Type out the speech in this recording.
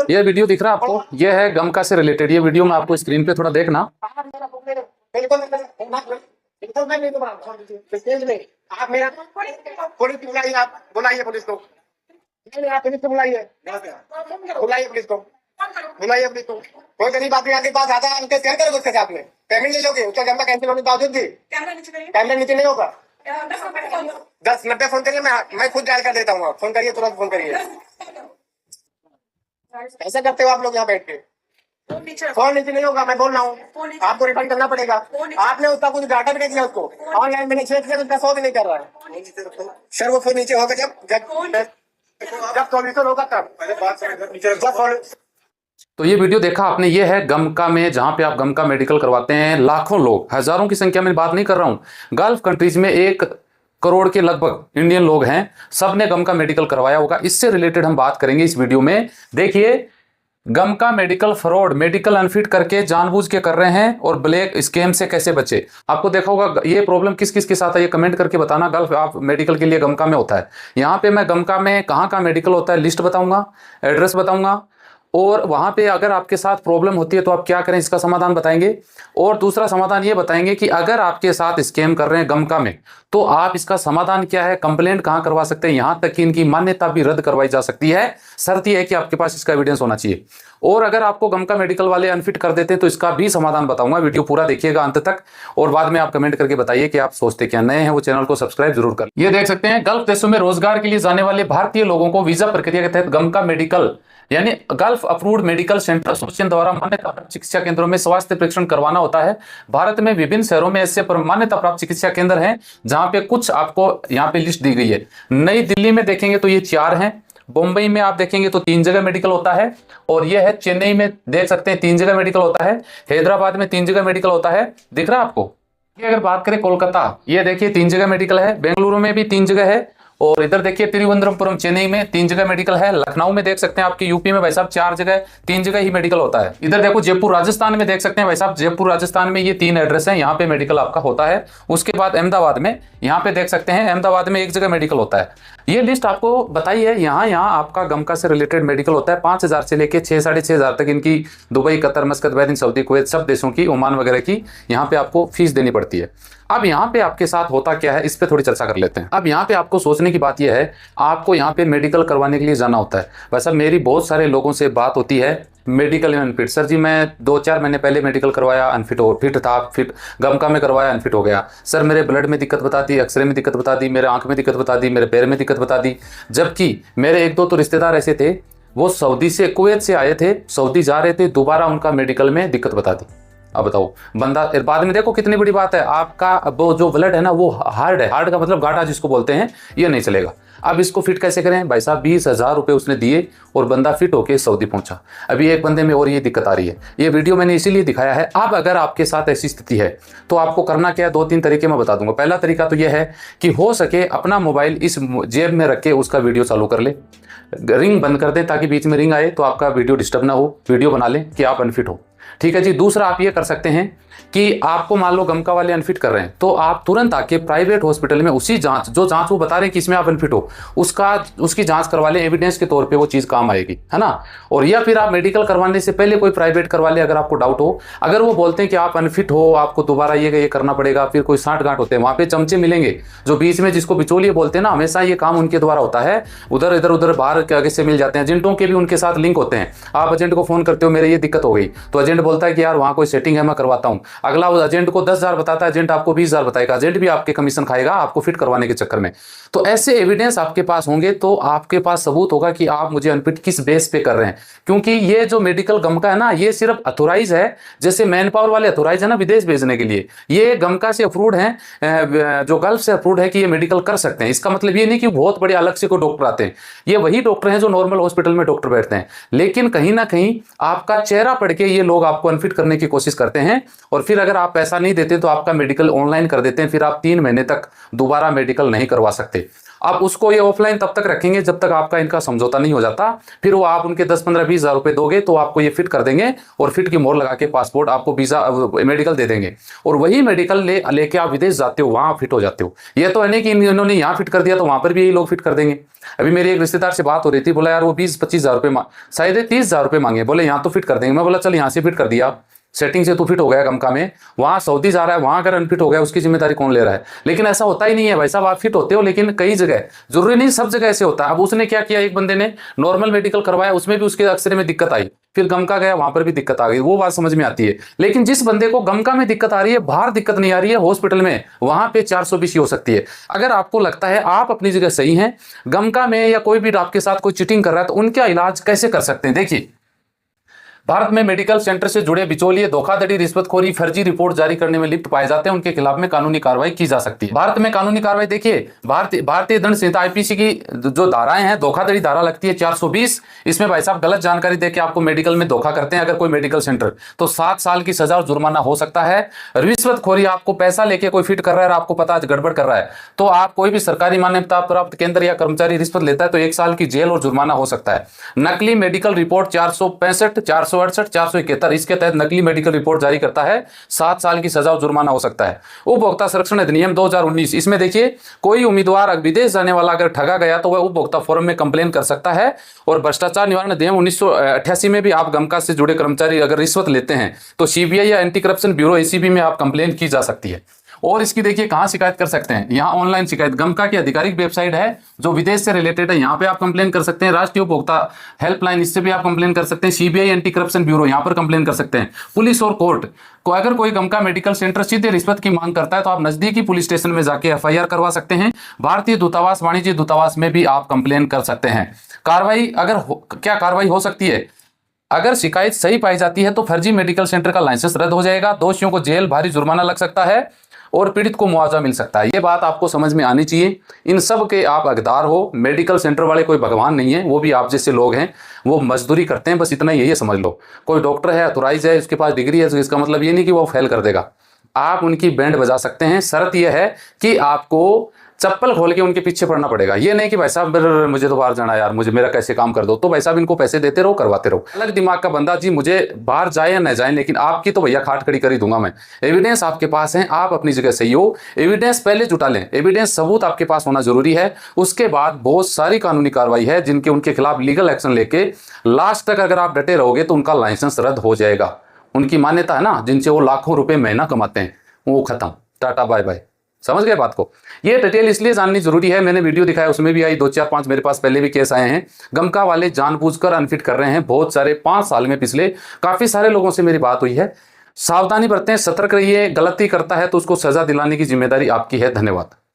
ये वीडियो दिख रहा है आपको, ये है गमका से रिलेटेड। ये वीडियो मैं आपको स्क्रीन पे थोड़ा देखना। आप मेरा पुलिस बुलाइए, आप बुलाइए पुलिस को, आप पुलिस को बुलाइए, बुलाइए पुलिस को, बुलाइए पुलिस को। कोई गरीब आदमी आपके पास आता है, उनके शेयर करोगे उसके साथ में, पेमेंट ले लोगे, उसका जमा कैंसिल होने के बावजूद भी कैमरा नीचे नहीं होगा। 10-90 फोन करिए, मैं खुद डायल कर देता हूँ। फोन करिए, तुरंत फोन करिए। ऐसा करते हो आप लोग यहाँ बैठ के? फोन नीचे नहीं होगा, मैं बोल रहा हूँ, आपको रिफंड करना पड़ेगा। आपने उसका कुछ डाटा भी नहीं दिया उसको, ऑनलाइन मैंने चेक किया, उसका 100 भी नहीं कर रहा है। सर वो फोन नीचे होगा जब सॉल्यूशन होगा तब। तो ये वीडियो देखा आपने, ये है गमका में, जहां पे आप गमका मेडिकल करवाते हैं। लाखों लोग, हजारों की संख्या में बात नहीं कर रहा हूं, गल्फ कंट्रीज में 1 करोड़ के लगभग इंडियन लोग हैं, सब ने गमका मेडिकल करवाया होगा। इससे रिलेटेड हम बात करेंगे इस वीडियो में। देखिए, गमका मेडिकल फ्रॉड, मेडिकल अनफिट करके जानबूझ के कर रहे हैं, और ब्लैक स्कैम से कैसे बचे। आपको देखा होगा ये प्रॉब्लम किस किस के साथ है, ये कमेंट करके बताना। गल्फ आप मेडिकल के लिए गमका में होता है। यहाँ पे मैं गमका में कहाँ का मेडिकल होता है लिस्ट बताऊंगा, एड्रेस बताऊंगा, और वहां पे अगर आपके साथ प्रॉब्लम होती है तो आप क्या करें, इसका समाधान बताएंगे। और दूसरा समाधान ये बताएंगे कि अगर आपके साथ स्कैम कर रहे हैं गमका में, तो आप इसका समाधान क्या है, कंप्लेंट कहां करवा सकते हैं, यहां तक कि इनकी मान्यता भी रद्द करवाई जा सकती है। शर्त यह है कि आपके पास इसका एविडेंस होना चाहिए। और अगर आपको गमका मेडिकल वाले अनफिट कर देते हैं तो इसका भी समाधान बताऊंगा। वीडियो पूरा देखिएगा अंत तक, और बाद में आप कमेंट करके बताइए कि आप सोचते क्या। नए हैं वो चैनल को सब्सक्राइब जरूर कर। ये देख सकते हैं, गल्फ देशों में रोजगार के लिए जाने वाले भारतीय लोगों को वीजा प्रक्रिया के तहत गमका मेडिकल यानी gulf approved medical centre association द्वारा मान्यता प्राप्त चिकित्सा केंद्रों में स्वास्थ्य परीक्षण करवाना होता है। भारत में विभिन्न शहरों में ऐसे मान्यता प्राप्त चिकित्सा केंद्र हैं, जहां पे कुछ आपको यहाँ पे लिस्ट दी गई है। नई दिल्ली में देखेंगे तो ये 4 हैं, बम्बई में आप देखेंगे तो 3 जगह मेडिकल होता है, और यह है चेन्नई में देख सकते हैं 3 जगह मेडिकल होता है, हैदराबाद में 3 जगह मेडिकल होता है। दिख रहा है आपको? अगर बात करें कोलकाता, ये देखिए 3 जगह मेडिकल है, बेंगलुरु में भी 3 जगह है, और इधर देखिए तिरुवनंतपुरम चेन्नई में 3 जगह मेडिकल है। लखनऊ में देख सकते हैं आपके यूपी में भाई साहब 4 जगह, 3 जगह ही मेडिकल होता है। इधर देखो जयपुर राजस्थान में देख सकते हैं भाई साहब, जयपुर राजस्थान में ये 3 एड्रेस हैं, यहाँ पे मेडिकल आपका होता है। उसके बाद अहमदाबाद में, यहाँ पे देख सकते हैं अहमदाबाद में 1 जगह मेडिकल होता है। ये लिस्ट आपको बताई है। यहाँ आपका गमका से रिलेटेड मेडिकल होता है। 5000 से लेके 6-6.5 तक इनकी Dubai, Qatar, मस्कत, Bahrain, Saudi, Kuwait, सब देशों की, ओमान वगैरह की यहाँ पे आपको फीस देनी पड़ती है। अब यहाँ पे आपके साथ होता क्या है, इस पे थोड़ी चर्चा कर लेते हैं। अब यहाँ पे आपको सोचने की बात यह है, आपको यहाँ पे मेडिकल करवाने के लिए जाना होता है। वैसे मेरी बहुत सारे लोगों से बात होती है, मेडिकल अनफिट। सर जी मैं 2-4 महीने पहले मेडिकल करवाया, अनफिट हो, फिट था, फिट गमका में करवाया, अनफिट हो गया। सर मेरे ब्लड में दिक्कत बता दी, एक्सरे में दिक्कत बता दी, मेरे आंख में दिक्कत बता दी, मेरे पैर में दिक्कत बता दी। जबकि मेरे 1-2 तो रिश्तेदार ऐसे थे, वो सऊदी से, कुवैत से आए थे, सऊदी जा रहे थे, दोबारा उनका मेडिकल में दिक्कत बता दी। अब बताओ, बंदा बाद में देखो कितनी बड़ी बात है, आपका वो जो ब्लड है ना वो हार्ड है, हार्ड का मतलब गाढ़ा जिसको बोलते हैं, ये नहीं चलेगा। अब इसको फिट कैसे करें भाई साहब? 20,000 रुपये उसने दिए और बंदा फिट होके सऊदी पहुंचा। अभी एक बंदे में और ये दिक्कत आ रही है। ये वीडियो मैंने इसीलिए दिखाया है। अब अगर आपके साथ ऐसी स्थिति है तो आपको करना क्या है, 2-3 तरीके मैं बता दूंगा। पहला तरीका तो यह है कि हो सके अपना मोबाइल इस जेब में रख के उसका वीडियो चालू कर ले, रिंग बंद कर दे, ताकि बीच में रिंग आए तो आपका वीडियो डिस्टर्ब ना हो, वीडियो बना लें कि आप अनफिट हो। ठीक है जी। दूसरा आप ये कर सकते हैं कि आपको मान लो गमका वाले अनफिट कर रहे हैं, तो आप तुरंत आके प्राइवेट हॉस्पिटल में उसी जांच, जो जांच वो बता रहे हैं कि इसमें आप अनफिट हो, उसकी जांच करवा लें। एविडेंस के तौर पे वो चीज़ काम आएगी, है ना। और या फिर आप मेडिकल करवाने से पहले कोई प्राइवेट करवा ले, अगर आपको डाउट हो। अगर वो बोलते हैं कि आप अनफिट हो, आपको दोबारा ये करना पड़ेगा, फिर कोई साठ गांठ होते हैं, वहाँ पे चमचे मिलेंगे जो बीच में, जिसको बिचौलिए बोलते हैं ना, हमेशा ये काम उनके द्वारा होता है। उधर इधर उधर बाहर के आगे से मिल जाते हैं। एजेंटों के भी उनके साथ लिंक होते हैं। आप एजेंट को फोन करते हो, मेरे ये दिक्कत हो गई, तो एजेंट बोलता है कि यार वहाँ कोई सेटिंग है, मैं करवाता हूँ। अगला वो एजेंट को 10,000 बताता है, एजेंट आपको 20,000 बताएगा। एजेंट भी आपके कमीशन खाएगा आपको फिट करवाने के चक्कर में। तो ऐसे एविडेंस आपके पास होंगे तो आपके पास सबूत होगा कि आप मुझे अनफिट किस बेस पे कर रहे हैं। क्योंकि ये जो मेडिकल गमका है ना, ये सिर्फ अथोराइज है, जैसे मैन पावर वाले अथोराइज है ना विदेश भेजने के लिए, ये गमका से अप्रूव्ड है, जो गल्फ से अप्रूव्ड है कि ये मेडिकल कर सकते हैं। इसका मतलब ये नहीं कि बहुत बड़े अलग से कोई डॉक्टर आते हैं, ये वही डॉक्टर हैं जो नॉर्मल हॉस्पिटल में डॉक्टर बैठते हैं। लेकिन कहीं ना कहीं आपका चेहरा पढ़ के ये लोग आपको अनफिट करने की कोशिश करते हैं, और फिर अगर आप पैसा नहीं देते तो आपका मेडिकल ऑनलाइन कर देते हैं, फिर आप 3 महीने तक दोबारा मेडिकल नहीं करवा सकते। अब उसको ये ऑफलाइन तब तक रखेंगे जब तक आपका इनका समझौता नहीं हो जाता। फिर वो आप उनके 10-15-20 हज़ार रुपए दोगे तो आपको ये फिट कर देंगे और फिट की मोहर लगा के पासपोर्ट आपको वीजा मेडिकल दे देंगे, और वही मेडिकल लेके आप विदेश जाते हो, वहां फिट हो जाते हो। ये तो है नहीं कि इन्होंने यहाँ फिट कर दिया तो वहां पर भी यही लोग फिट कर देंगे। अभी मेरी एक रिश्तेदार से बात हो रही थी, बोला यार वो 20-25 हज़ार रुपए शायद 30 हज़ार रुपए मांगे, बोले यहाँ तो फिट कर देंगे। मैं बोला चल यहाँ से फिट कर दिया, सेटिंग से तू फिट हो गया गमका में, वहां सऊदी जा रहा है, वहां अगर अनफिट हो गया उसकी जिम्मेदारी कौन ले रहा है? लेकिन ऐसा होता ही नहीं है भाई साहब, आप फिट होते हो लेकिन कई जगह, जरूरी नहीं सब जगह ऐसे होता है। अब उसने क्या किया, एक बंदे ने नॉर्मल मेडिकल करवाया, उसमें भी उसके अक्सरे में दिक्कत आई, फिर गमका गया वहां पर भी दिक्कत आ गई, वो बात समझ में आती है। लेकिन जिस बंदे को गमका में दिक्कत आ रही है, बाहर दिक्कत नहीं आ रही है हॉस्पिटल में, वहां पे 420 हो सकती है। अगर आपको लगता है आप अपनी जगह सही हैं, गमका में या कोई भी आपके साथ कोई चीटिंग कर रहा है, तो उनका इलाज कैसे कर सकते हैं? देखिए, भारत में मेडिकल सेंटर से जुड़े बिचौलिए धोखाधड़ी, रिश्वतखोरी, फर्जी रिपोर्ट जारी करने में लिप्त पाए जाते हैं, उनके खिलाफ में कानूनी कार्रवाई की जा सकती है। भारत में कानूनी कार्रवाई देखिए, भारतीय दंड संहिता आईपीसी की जो धाराएं हैं, धोखाधड़ी धारा लगती है 420। इसमें भाई साहब गलत जानकारी देके आपको मेडिकल में धोखा करते हैं अगर कोई मेडिकल सेंटर, तो 7 साल की सजा और जुर्माना हो सकता है। रिश्वतखोरी, आपको पैसा लेके कोई फिट कर रहा है और आपको पता है गड़बड़ कर रहा है, तो आप कोई भी सरकारी मान्यता प्राप्त केंद्र या कर्मचारी रिश्वत लेता है तो 1 साल की जेल और जुर्माना हो सकता है। नकली मेडिकल रिपोर्ट 465, 468, 471, इसके तहत नकली मेडिकल रिपोर्ट जारी करता है, 7 साल की सजा और जुर्माना हो सकता है। उपभोक्ता संरक्षण अधिनियम 2019, इसमें देखिए, कोई उम्मीदवार विदेश जाने वाला अगर ठगा गया तो वह उपभोक्ता फोरम में कंप्लेन कर सकता है। और भ्रष्टाचार निवारण अधिनियम 1988 में भी आप गमका से जुड़े कर्मचारी अगर रिश्वत लेते हैं तो सीबीआई या एंटी करप्शन ब्यूरो एसीबी में आप कंप्लेन की जा सकती है। और इसकी देखिए कहां शिकायत कर सकते हैं, यहाँ ऑनलाइन शिकायत, गमका की आधिकारिक वेबसाइट है जो विदेश से रिलेटेड है, यहाँ पे आप कंप्लेन कर सकते हैं। राष्ट्रीय उपभोक्ता हेल्पलाइन, इससे भी आप कंप्लेन कर सकते हैं। सीबीआई एंटी करप्शन ब्यूरो, यहाँ पर कंप्लेन कर सकते हैं। पुलिस और कोर्ट को, अगर कोई गमका मेडिकल सेंटर सीधे रिश्वत की मांग करता है तो आप नजदीकी पुलिस स्टेशन में जाके एफआईआर करवा सकते हैं। भारतीय दूतावास, वाणिज्य दूतावास में भी आप कंप्लेन कर सकते हैं। कार्रवाई क्या कार्रवाई हो सकती है? अगर शिकायत सही पाई जाती है तो फर्जी मेडिकल सेंटर का लाइसेंस रद्द हो जाएगा, दोषियों को जेल, भारी जुर्माना लग सकता है और पीड़ित को मुआवजा मिल सकता है। ये बात आपको समझ में आनी चाहिए। इन सब के आप हकदार हो। मेडिकल सेंटर वाले कोई भगवान नहीं है, वो भी आप जैसे लोग हैं, वो मजदूरी करते हैं, बस इतना ही है, ये समझ लो। कोई डॉक्टर है, अथोराइज है, उसके पास डिग्री है, तो इसका मतलब ये नहीं कि वो फेल कर देगा। आप उनकी बैंड बजा सकते हैं, शर्त यह है कि आपको चप्पल खोल के उनके पीछे पड़ना पड़ेगा। ये नहीं कि भाई साहब मुझे तो बाहर जाना है यार, मुझे मेरा कैसे काम कर दो, तो भाई साहब इनको पैसे देते रहो, करवाते रहो। अलग दिमाग का बंदा जी, मुझे बाहर जाए या न जाए, लेकिन आपकी तो भैया खाट खड़ी कर ही दूंगा मैं। एविडेंस आपके पास है, आप अपनी जगह सही हो, एविडेंस पहले जुटा लें। एविडेंस, सबूत आपके पास होना जरूरी है। उसके बाद बहुत सारी कानूनी कार्रवाई है जिनके उनके खिलाफ लीगल एक्शन लेके लास्ट तक अगर आप डटे रहोगे तो उनका लाइसेंस रद्द हो जाएगा। उनकी मान्यता है ना, जिनसे वो लाखों रुपए महीना कमाते हैं, वो खत्म, टाटा बाय बाय। समझ गए बात को? ये डिटेल इसलिए जाननी जरूरी है, मैंने वीडियो दिखाया उसमें भी आई, 2 4 5 मेरे पास पहले भी केस आए हैं। गमका वाले जानबूझकर अनफिट कर रहे हैं, बहुत सारे, 5 साल में पिछले काफी सारे लोगों से मेरी बात हुई है। सावधानी बरतें, सतर्क रहिए। गलती करता है तो उसको सजा दिलाने की जिम्मेदारी आपकी है। धन्यवाद।